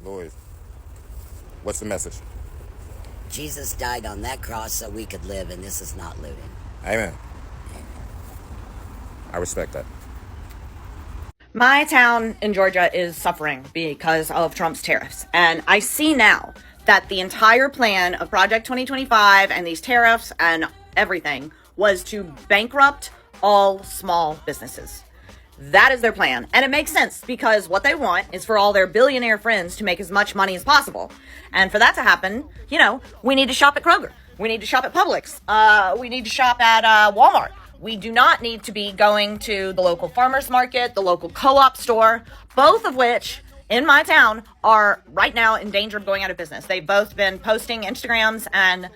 Louis, what's the message? Jesus died on that cross so we could live, and this is not looting. Amen. I respect that. My town in Georgia is suffering because of Trump's tariffs. And I see now that the entire plan of Project 2025 and these tariffs and everything was to bankrupt all small businesses. That is their plan. And it makes sense because what they want is for all their billionaire friends to make as much money as possible. And for that to happen, we need to shop at Kroger. We need to shop at Publix. We need to shop at Walmart. We do not need to be going to the local farmer's market, the local co-op store, both of which in my town are right now in danger of going out of business. They've both been posting Instagrams and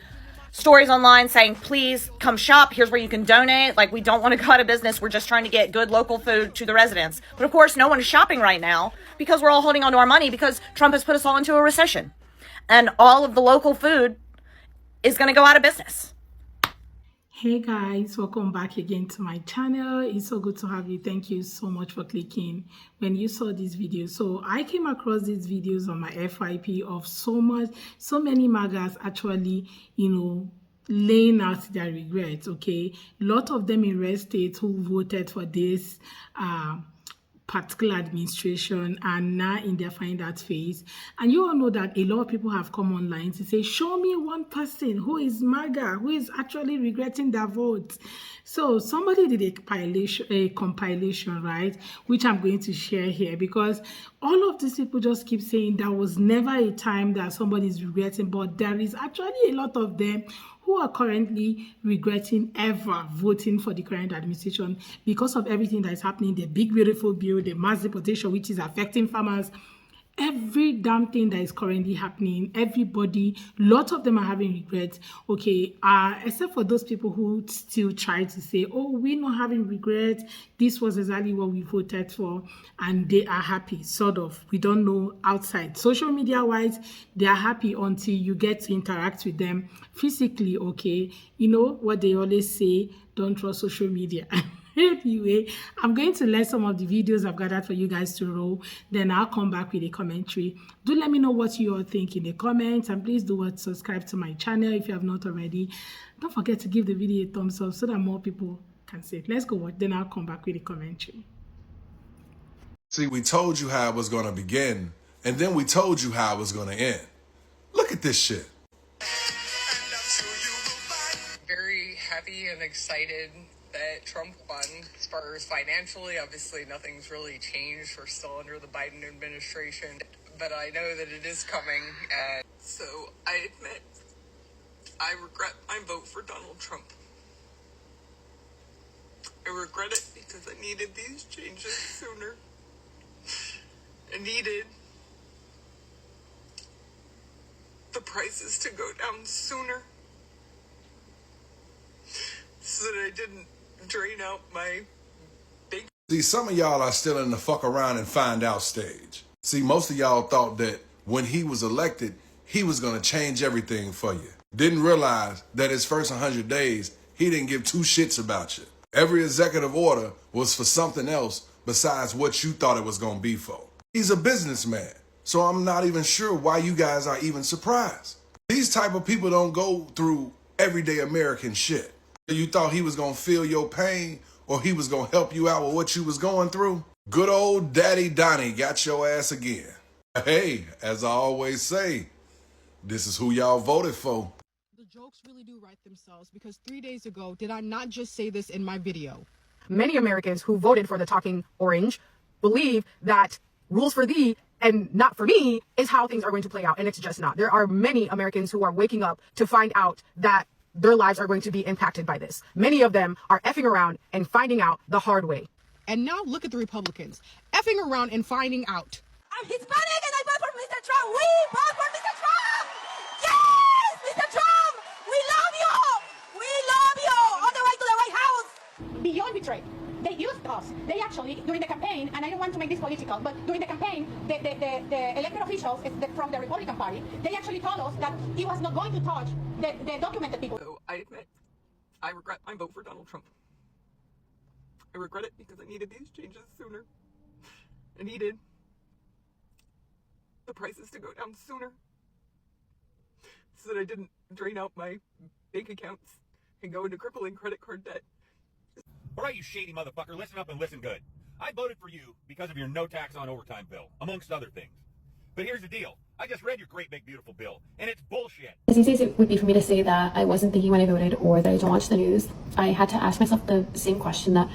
stories online saying, please come shop. Here's where you can donate. Like, we don't want to go out of business. We're just trying to get good local food to the residents. But of course, no one is shopping right now because we're all holding on to our money because Trump has put us all into a recession. And all of the local food is going to go out of business. Hey guys, welcome back again to my channel. It's so good to have you. Thank you so much for clicking when you saw this video. So I came across these videos on my FYP of so many magas actually, laying out their regrets. Okay, a lot of them in red states who voted for this particular administration and now in their find out phase. And you all know that a lot of people have come online to say, show me one person who is MAGA, who is actually regretting their vote. So somebody did a compilation, right, which I'm going to share here, because all of these people just keep saying there was never a time that somebody is regretting, but there is actually a lot of them who are currently regretting ever voting for the current administration because of everything that is happening, the big beautiful bill, the mass deportation, which is affecting farmers, every damn thing that is currently happening. Everybody, lots of them are having regrets. Okay, except for those people who still try to say, oh, we're not having regrets, this was exactly what we voted for, and they are happy, sort of. We don't know outside social media wise, they are happy until you get to interact with them physically. Okay, you know what they always say, don't trust social media. Anyway, I'm going to let some of the videos I've gathered for you guys to roll. Then I'll come back with a commentary. Do let me know what you all think in the comments. And please do subscribe to my channel if you have not already. Don't forget to give the video a thumbs up so that more people can see it. Let's go watch. Then I'll come back with a commentary. See, we told you how it was going to begin, and then we told you how it was going to end. Look at this shit. Very happy and excited that Trump won. As far as financially, obviously nothing's really changed. We're still under the Biden administration, but I know that it is coming. And so I admit I regret my vote for Donald Trump. I regret it because I needed these changes sooner. I needed the prices to go down sooner so that I didn't drain out my big... See, some of y'all are still in the fuck around and find out stage. See, most of y'all thought that when he was elected, he was going to change everything for you. Didn't realize that his first 100 days, he didn't give two shits about you. Every executive order was for something else besides what you thought it was going to be for. He's a businessman, so I'm not even sure why you guys are even surprised. These type of people don't go through everyday American shit. You thought he was going to feel your pain or he was going to help you out with what you was going through? Good old Daddy Donnie got your ass again. Hey, as I always say, this is who y'all voted for. The jokes really do write themselves, because 3 days ago, did I not just say this in my video? Many Americans who voted for the talking orange believe that rules for thee and not for me is how things are going to play out, and it's just not. There are many Americans who are waking up to find out that their lives are going to be impacted by this. Many of them are effing around and finding out the hard way. And now look at the Republicans, effing around and finding out. I'm Hispanic and I vote for Mr. Trump. We vote for Mr. Trump. Yes, Mr. Trump. We love you. We love you. On the way to the White House. Beyond betrayed. They used us. They actually, during the campaign, and I don't want to make this political, but during the campaign, the elected officials from the Republican Party, they actually told us that he was not going to touch the documented people. So I admit I regret my vote for Donald Trump. I regret it because I needed these changes sooner. I needed the prices to go down sooner so that I didn't drain out my bank accounts and go into crippling credit card debt. All right, you shady motherfucker, listen up and listen good. I voted for you because of your no tax on overtime bill, amongst other things. But here's the deal. I just read your great big beautiful bill, and it's bullshit. As easy as it would be for me to say that I wasn't thinking when I voted or that I don't watch the news, I had to ask myself the same question that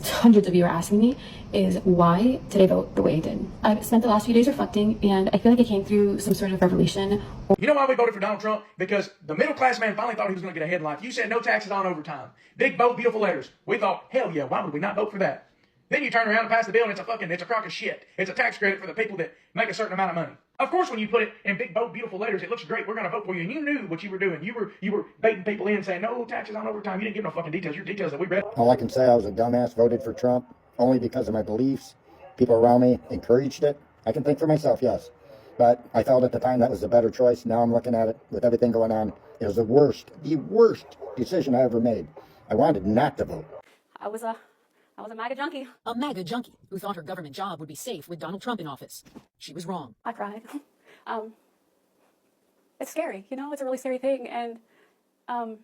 hundreds of you are asking me, is why did I vote the way I did? I've spent the last few days reflecting, and I feel like I came through some sort of revelation. You know why we voted for Donald Trump? Because the middle class man finally thought he was going to get ahead in life. You said no taxes on overtime. Big, bold, beautiful letters. We thought, hell yeah, why would we not vote for that? Then you turn around and pass the bill and it's a crock of shit. It's a tax credit for the people that make a certain amount of money. Of course, when you put it in big, bold, beautiful letters, it looks great. We're going to vote for you. And you knew what you were doing. You were baiting people in saying, no taxes on overtime. You didn't give no fucking details. Your details that we read. All I can say, I was a dumbass, voted for Trump only because of my beliefs. People around me encouraged it. I can think for myself, yes. But I felt at the time that was the better choice. Now I'm looking at it with everything going on. It was the worst decision I ever made. I wanted not to vote. I was a MAGA junkie. A MAGA junkie who thought her government job would be safe with Donald Trump in office. She was wrong. I cried. It's scary, you know, it's a really scary thing, and I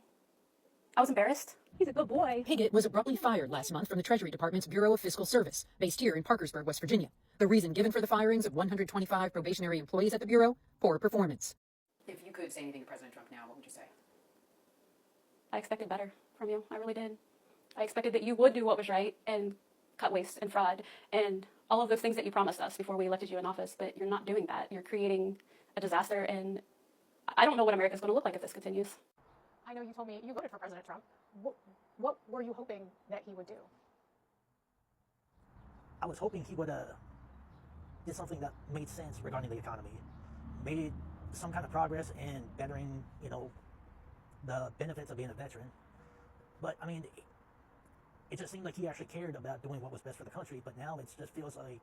was embarrassed. He's a good boy. Higgett was abruptly fired last month from the Treasury Department's Bureau of Fiscal Service, based here in Parkersburg, West Virginia. The reason given for the firings of 125 probationary employees at the Bureau? Poor performance. If you could say anything to President Trump now, what would you say? I expected better from you. I really did. I expected that you would do what was right and cut waste and fraud and all of those things that you promised us before we elected you in office, but you're not doing that. You're creating a disaster, and I don't know what America's going to look like if this continues. I know you told me you voted for President Trump. What were you hoping that he would do? I was hoping he would did something that made sense regarding the economy, made some kind of progress in bettering, you know, the benefits of being a veteran. But I mean, it just seemed like he actually cared about doing what was best for the country. But now it just feels like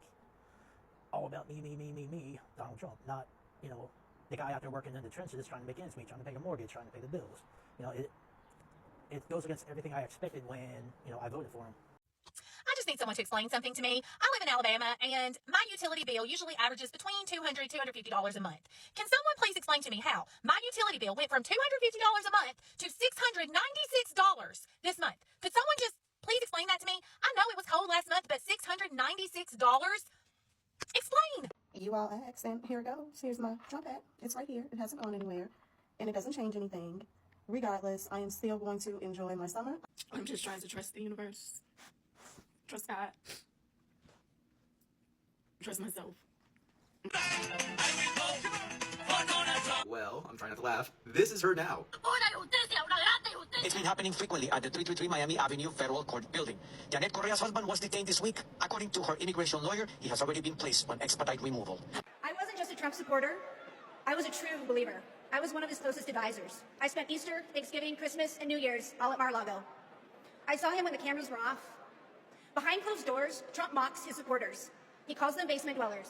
all about me, Donald Trump, not, you know, the guy out there working in the trenches trying to make ends meet, trying to pay a mortgage, trying to pay the bills. You know, it goes against everything I expected when, you know, I voted for him. I just need someone to explain something to me. I live in Alabama, and my utility bill usually averages between $200 and $250 a month. Can someone please explain to me how my utility bill went from $250 a month to $696 this month? Could someone just please explain that to me? I know it was cold last month, but $696? Explain! You all asked, and here it goes. Here's my Trump hat. It's right here. It hasn't gone anywhere, and it doesn't change anything. Regardless, I am still going to enjoy my summer. I'm just trying to trust the universe. Trust God. Trust myself. Well, I'm trying not to laugh. This is her now. It's been happening frequently at the 333 Miami Avenue Federal Court building. Janet Correa's husband was detained this week. According to her immigration lawyer, he has already been placed on expedite removal. I wasn't just a Trump supporter. I was a true believer. I was one of his closest advisors. I spent Easter, Thanksgiving, Christmas, and New Year's all at Mar-a-Lago. I saw him when the cameras were off. Behind closed doors, Trump mocks his supporters. He calls them basement dwellers.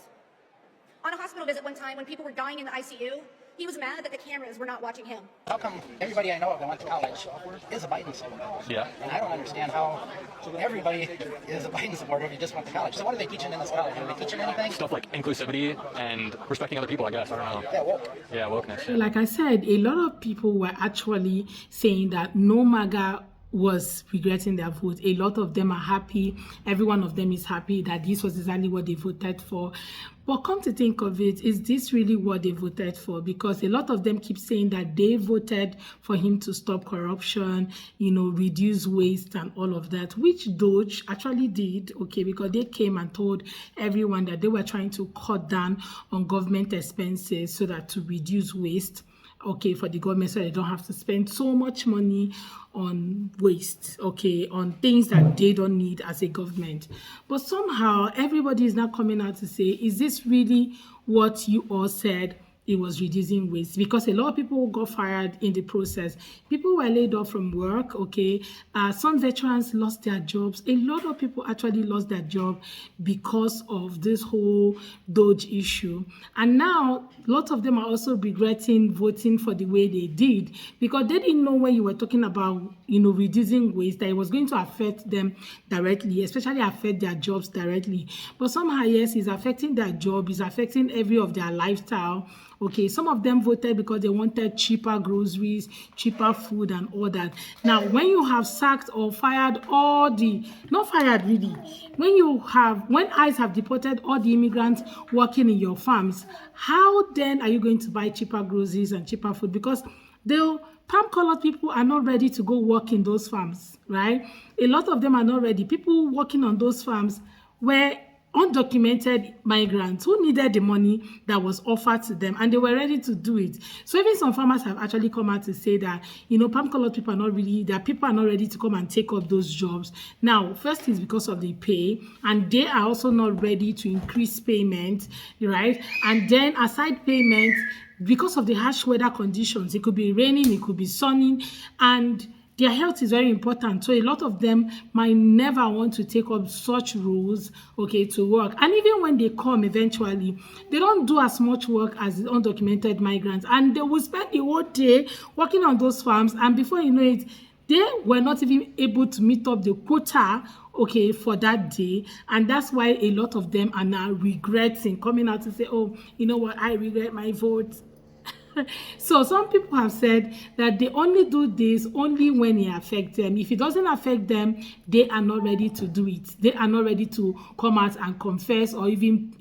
On a hospital visit one time when people were dying in the ICU, he was mad that the cameras were not watching him. How come everybody I know that went to college is a Biden supporter? Yeah. And I don't understand how everybody is a Biden supporter if you just went to college. So what are they teaching in this college? Are they teaching anything? Stuff like inclusivity and respecting other people, I guess. I don't know. Yeah, woke. Yeah, wokeness. Like I said, a lot of people were actually saying that no MAGA was regretting their vote. A lot of them are happy. Every one of them is happy that this was exactly what they voted for. But come to think of it, is this really what they voted for? Because a lot of them keep saying that they voted for him to stop corruption, you know, reduce waste and all of that, which Doge actually did, okay, because they came and told everyone that they were trying to cut down on government expenses so that to reduce waste, okay, for the government, so they don't have to spend so much money on waste, okay, on things that they don't need as a government. But somehow everybody is now coming out to say, is this really what you all said it was reducing waste? Because a lot of people got fired in the process. People were laid off from work, okay. Some veterans lost their jobs. A lot of people actually lost their job because of this whole Doge issue. And now, lots of them are also regretting voting for the way they did, because they didn't know when you were talking about reducing waste, that it was going to affect them directly, especially affect their jobs directly. But somehow, yes, it's affecting their job, it's affecting every of their lifestyle. Okay, some of them voted because they wanted cheaper groceries, cheaper food, and all that. Now, when you have sacked or fired all the, not fired really, when ICE have deported all the immigrants working in your farms, how then are you going to buy cheaper groceries and cheaper food? Because the palm-colored people are not ready to go work in those farms, right? A lot of them are not ready. People working on those farms were undocumented migrants who needed the money that was offered to them, and they were ready to do it. So even some farmers have actually come out to say that, palm-colored people are not really, that people are not ready to come and take up those jobs. Now, first is because of the pay, and they are also not ready to increase payment, right? And then aside payment, because of the harsh weather conditions, it could be raining, it could be sunny, and their health is very important. So a lot of them might never want to take up such roles, okay, to work. And even when they come eventually, they don't do as much work as the undocumented migrants. And they will spend the whole day working on those farms. And before you know it, they were not even able to meet up the quota, okay, for that day. And that's why a lot of them are now regretting, coming out to say, oh, you know what, I regret my vote. So some people have said that they only do this only when it affects them. If it doesn't affect them, they are not ready to do it. They are not ready to come out and confess or even,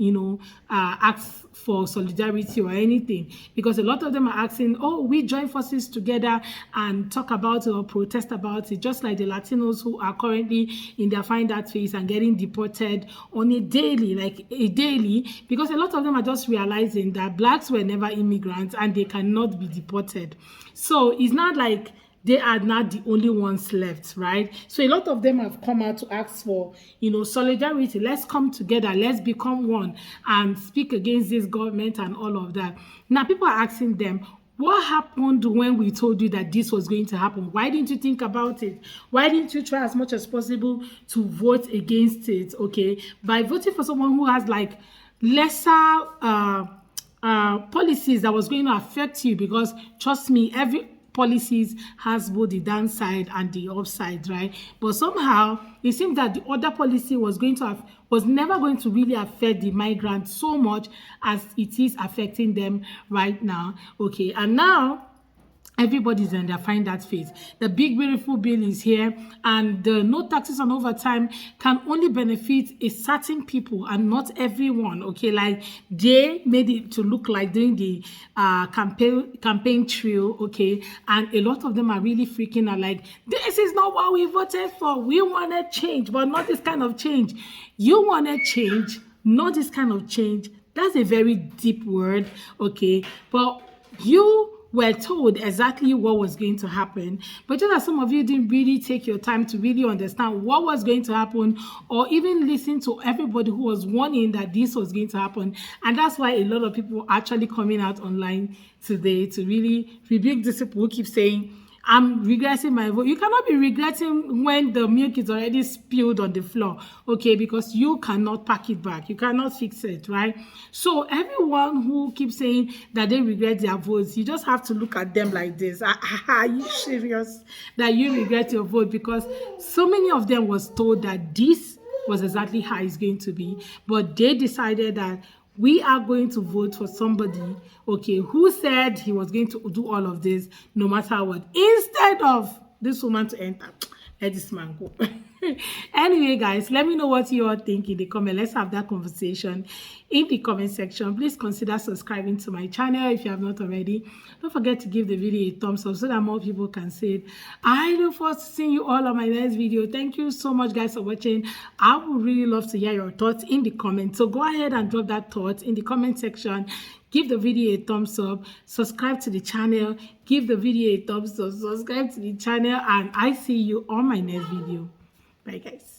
ask for solidarity or anything. Because a lot of them are asking, oh, we join forces together and talk about it or protest about it, just like the Latinos who are currently in their find that phase and getting deported on a daily, because a lot of them are just realizing that blacks were never immigrants and they cannot be deported. So it's not like they are not the only ones left, right? So a lot of them have come out to ask for, solidarity. Let's come together. Let's become one and speak against this government and all of that. Now, people are asking them, what happened when we told you that this was going to happen? Why didn't you think about it? Why didn't you try as much as possible to vote against it, okay? By voting for someone who has lesser policies that was going to affect you, because trust me, every policies has both the downside and the upside, right? But somehow it seems that the other policy was never going to really affect the migrants so much as it is affecting them right now. Okay, and now everybody's in their find that phase. The big beautiful bill is here, and the no taxes on overtime can only benefit a certain people and not everyone. Okay, like they made it to look like during the campaign trail. Okay, and a lot of them are really freaking out, like, this is not what we voted for. We wanted change, but not this kind of change. You wanted change, not this kind of change. That's a very deep word. Okay, but you were told exactly what was going to happen, but just as some of you didn't really take your time to really understand what was going to happen, or even listen to everybody who was warning that this was going to happen. And that's why a lot of people are actually coming out online today to really rebuke these people who keep saying, I'm regretting my vote. You cannot be regretting when the milk is already spilled on the floor, okay? Because you cannot pack it back. You cannot fix it, right? So everyone who keeps saying that they regret their votes, you just have to look at them like this. Are you serious that you regret your vote? Because so many of them was told that this was exactly how it's going to be, but they decided that we are going to vote for somebody, okay, who said he was going to do all of this no matter what, instead of this woman to enter. Let this man go. Anyway, guys, let me know what you all think in the comment. Let's have that conversation in the comment section. Please consider subscribing to my channel if you have not already. Don't forget to give the video a thumbs up so that more people can see it. I look forward to seeing you all on my next video. Thank you so much, guys, for watching. I would really love to hear your thoughts in the comments. So go ahead and drop that thought in the comment section. Give the video a thumbs up, subscribe to the channel, give the video a thumbs up, subscribe to the channel, and I see you on my next video. Bye, guys.